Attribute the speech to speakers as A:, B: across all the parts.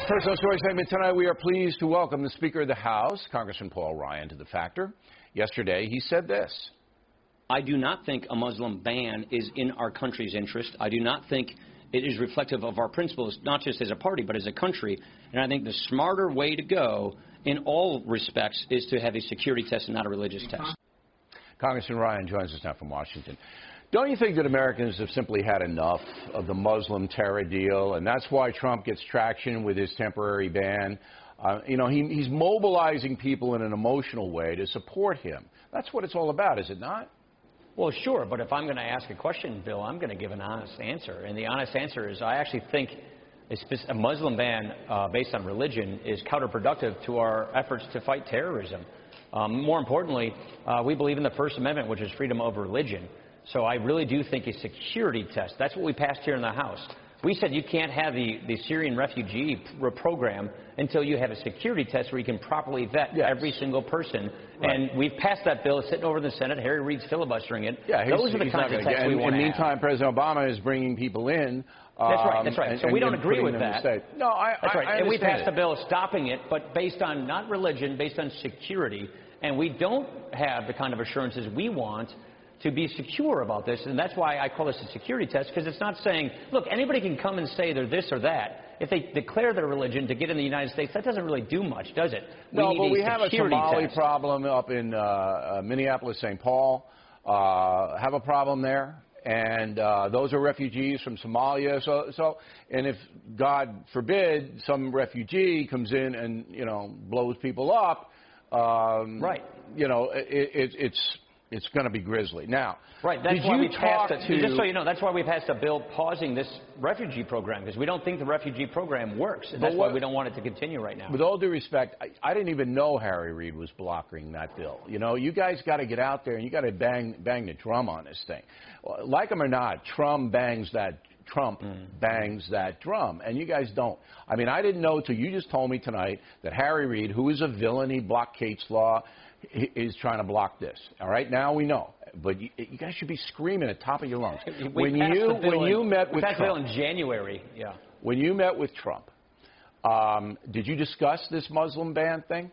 A: Personal Story segment tonight. We are pleased to welcome the Speaker of the House, Congressman Paul Ryan, to The Factor. Yesterday, he said this.
B: I do not think a Muslim ban is in our country's interest. I do not think it is reflective of our principles, not just as a party, but as a country. And I think the smarter way to go in all respects is to have a security test and not a religious test.
A: Congressman Ryan joins us now from Washington. Don't you think that Americans have simply had enough of the Muslim terror deal, and that's why Trump gets traction with his temporary ban? He's mobilizing people in an emotional way to support him. That's what it's all about, is it not?
B: Well, sure, but if I'm going to ask a question, Bill, I'm going to give an honest answer. And the honest answer is I actually think a Muslim ban based on religion is counterproductive to our efforts to fight terrorism. More importantly, we believe in the First Amendment, which is freedom of religion. So I really do think a security test, that's what we passed here in the House. We said you can't have the Syrian refugee program until you have a security test where you can properly vet every single person. Right. And we've passed that bill. It's sitting over in the Senate. Harry Reid's filibustering it. Yeah, those are the kinds of tests we want to have.
A: Meantime, President Obama is bringing people in.
B: That's right. So we don't agree with that.
A: No,
B: that's right.
A: And
B: we passed a bill stopping it, but based on not religion, based on security. And we don't have the kind of assurances we want to be secure about this, and that's why I call this a security test, because it's not saying, look, anybody can come and say they're this or that. If they declare their religion to get in the United States, that doesn't really do much, does it?
A: No, but we have a Somali problem up in Minneapolis, St. Paul. Have a problem there, and those are refugees from Somalia. And if, God forbid, some refugee comes in and, blows people up, it's going to be grisly. Now,
B: that's why we passed it. Just so you know, that's why we passed a bill pausing this refugee program, because we don't think the refugee program works, and that's why we don't want it to continue right now.
A: With all due respect, I didn't even know Harry Reid was blocking that bill. You guys got to get out there and you got to bang the drum on this thing. Like him or not, Trump bangs that drum, and you guys don't. I mean, I didn't know till you just told me tonight that Harry Reid, who is a villain, he blocked Kate's law, is trying to block this. All right, now we know. But you guys should be screaming at the top of your lungs. When you met with Trump
B: in January,
A: when you met with Trump, did you discuss this Muslim ban thing?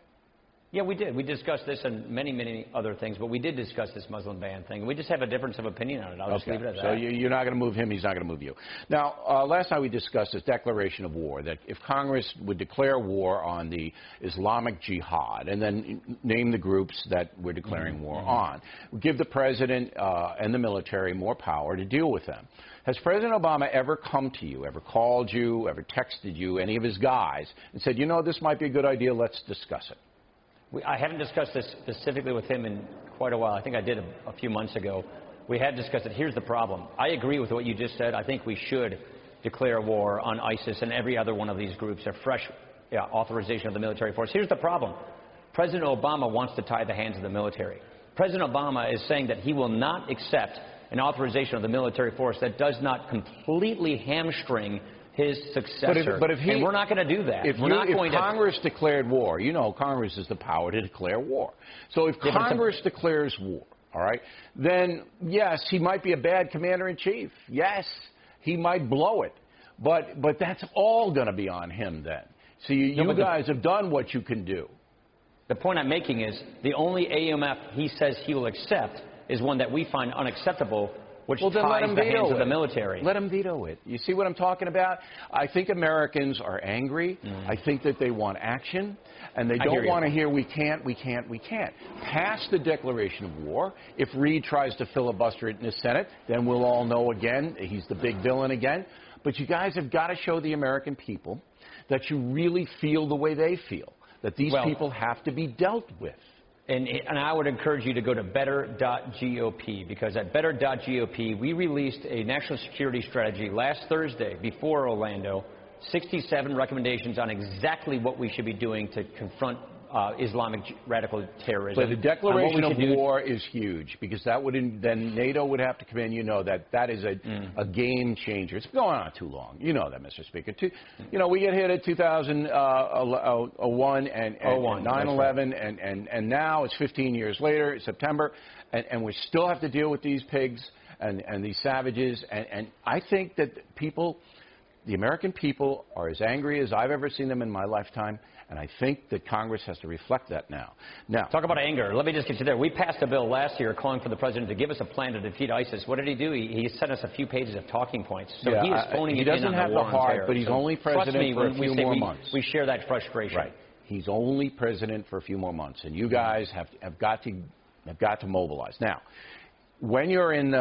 B: Yeah, we did. We discussed this and many, many other things, but we did discuss this Muslim ban thing. We just have a difference of opinion on it. I'll just leave it at that.
A: So you're not going to move him, he's not going to move you. Now, last night we discussed this declaration of war, that if Congress would declare war on the Islamic Jihad and then name the groups that we're declaring war on, give the president and the military more power to deal with them. Has President Obama ever come to you, ever called you, ever texted you, any of his guys, and said, this might be a good idea, let's discuss it?
B: I haven't discussed this specifically with him in quite a while. I think I did a few months ago. We had discussed it. Here's the problem. I agree with what you just said. I think we should declare war on ISIS and every other one of these groups, a fresh authorization of the military force. Here's the problem. President Obama wants to tie the hands of the military. President Obama is saying that he will not accept an authorization of the military force that does not completely hamstring his successor. And we're not going to do that.
A: If Congress declared war, Congress has the power to declare war. So if Congress declares war, all right, then yes, he might be a bad commander-in-chief. Yes, he might blow it. But that's all going to be on him then. So you guys have done what you can do.
B: The point I'm making is the only AUMF he says he will accept is one that we find unacceptable, which ties the hands of the military.
A: Let him veto it. You see what I'm talking about? I think Americans are angry. I think that they want action, and they don't want to hear we can't. Pass the declaration of war. If Reid tries to filibuster it in the Senate, then we'll all know again he's the big villain again. But you guys have got to show the American people that you really feel the way they feel, that these people have to be dealt with.
B: And I would encourage you to go to better.gop, because at better.gop, we released a national security strategy last Thursday before Orlando, 67 recommendations on exactly what we should be doing to confront Islamic radical terrorism.
A: But the declaration of war is huge, because that would then NATO would have to come in. That is a game changer. It's been going on too long. You know that, Mr. Speaker. We get hit at 2001 and 9/11, and now it's 15 years later, September, and we still have to deal with these pigs and these savages. And I think that people The American people are as angry as I've ever seen them in my lifetime, and I think that Congress has to reflect that now. Now,
B: talk about anger. Let me just get you there. We passed a bill last year calling for the president to give us a plan to defeat ISIS. What did he do? He sent us a few pages of talking points. So
A: yeah,
B: he is phoning it in on the war on terror.
A: He doesn't have the heart, but he's only president for a few more months.
B: We share that frustration.
A: Right. He's only president for a few more months, and you guys have got to mobilize. Now, when you're in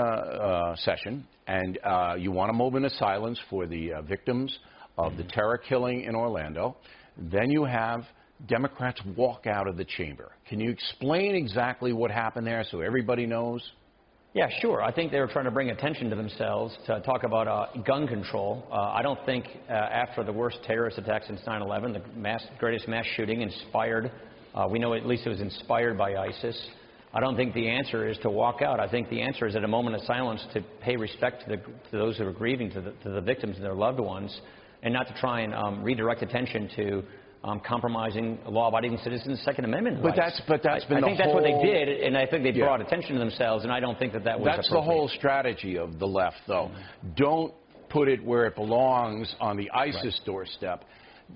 A: session and you want a moment of silence for the victims of the terror killing in Orlando, then you have Democrats walk out of the chamber. Can you explain exactly what happened there so everybody knows?
B: Yeah, sure. I think they were trying to bring attention to themselves to talk about gun control. I don't think after the worst terrorist attack since 9/11, the greatest mass shooting inspired, we know at least it was inspired by ISIS. I don't think the answer is to walk out. I think the answer is at a moment of silence to pay respect to those who are grieving, to the victims and their loved ones, and not to try and redirect attention to compromising law-abiding citizens' Second Amendment rights.
A: But that's been
B: I
A: the
B: think that's
A: whole,
B: what they did, and I think they brought attention to themselves, and I don't think that was
A: That's
B: appropriate.
A: the whole strategy of the left, though. Don't put it where it belongs on the ISIS doorstep.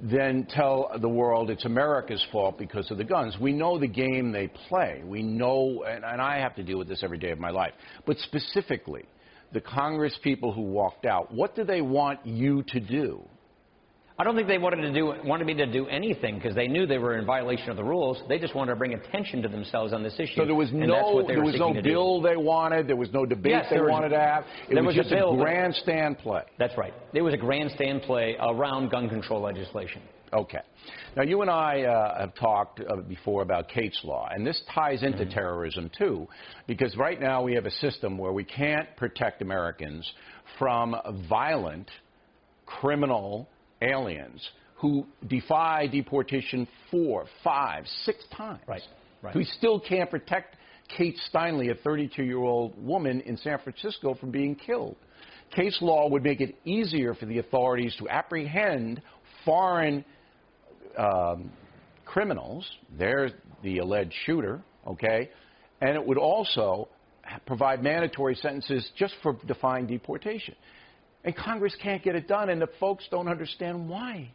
A: Then tell the world it's America's fault because of the guns. We know the game they play. We know, and I have to deal with this every day of my life. But specifically, the Congress people who walked out, what do they want you to do?
B: I don't think they wanted me to do anything because they knew they were in violation of the rules. They just wanted to bring attention to themselves on this issue.
A: So there was no bill they wanted. There was no debate they wanted to have. It was just a grandstand play.
B: That's right. There was a grandstand play around gun control legislation.
A: Okay. Now, you and I have talked before about Kate's Law, and this ties into terrorism, too, because right now we have a system where we can't protect Americans from violent, criminal aliens who defy deportation 4, 5, 6 times.
B: Right.
A: We still can't protect Kate Steinle, a 32-year-old woman in San Francisco, from being killed. Case law would make it easier for the authorities to apprehend foreign criminals. They're the alleged shooter, okay? And it would also provide mandatory sentences just for defying deportation. And Congress can't get it done, and the folks don't understand why.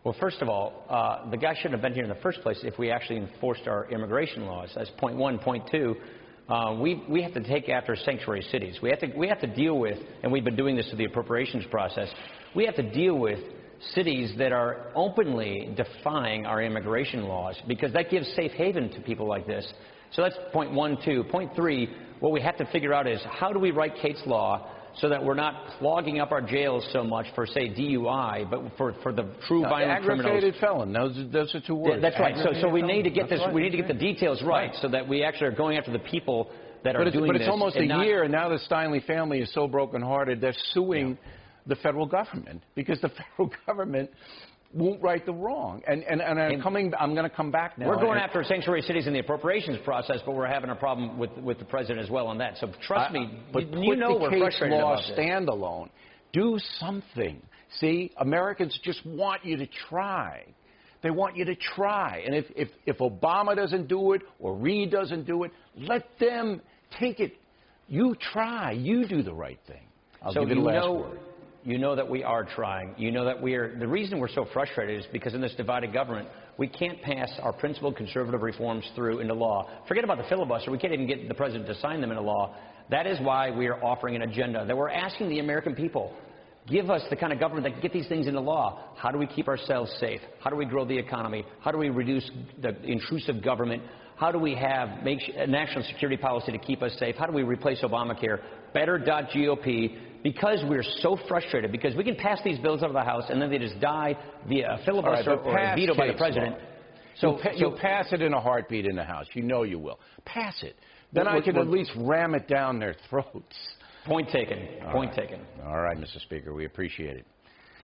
B: Well, first of all, the guy shouldn't have been here in the first place if we actually enforced our immigration laws. That's point one. Point two, we have to take after sanctuary cities. We have to deal with, and we've been doing this through the appropriations process, we have to deal with cities that are openly defying our immigration laws because that gives safe haven to people like this. So that's point 1, 2. Point 3, what we have to figure out is how do we write Kate's Law so that we're not clogging up our jails so much for, say, DUI, but for the true violent criminals.
A: Aggravated felon. Those are 2 words.
B: Yeah, that's right. So we need to get this. We need to get the details right so that we actually are going after the people that are doing this.
A: But it's almost a year, and now the Steinle family is so brokenhearted they're suing the federal government because the federal government won't right the wrong. And I'm going to come back now.
B: We're going after sanctuary cities in the appropriations process, but we're having a problem with the president as well on that. So trust me, you know we're frustrated about this.
A: But put the case law standalone. Do something. See, Americans just want you to try. They want you to try. And if Obama doesn't do it or Reid doesn't do it, let them take it. You try. You do the right thing. I'll give you the last word.
B: You know that we are trying. You know that the reason we're so frustrated is because in this divided government, we can't pass our principled conservative reforms through into law. Forget about the filibuster. We can't even get the president to sign them into law. That is why we are offering an agenda that we're asking the American people, give us the kind of government that can get these things into law. How do we keep ourselves safe? How do we grow the economy? How do we reduce the intrusive government? How do we make a national security policy to keep us safe? How do we replace Obamacare? Better.gop. Because we're so frustrated, because we can pass these bills out of the House and then they just die via a filibuster or a veto by the president.
A: So you'll pass it in a heartbeat in the House. You know you will. Pass it. Then I can at least ram it down their throats.
B: Point taken. Point taken.
A: All right, Mr. Speaker. We appreciate it.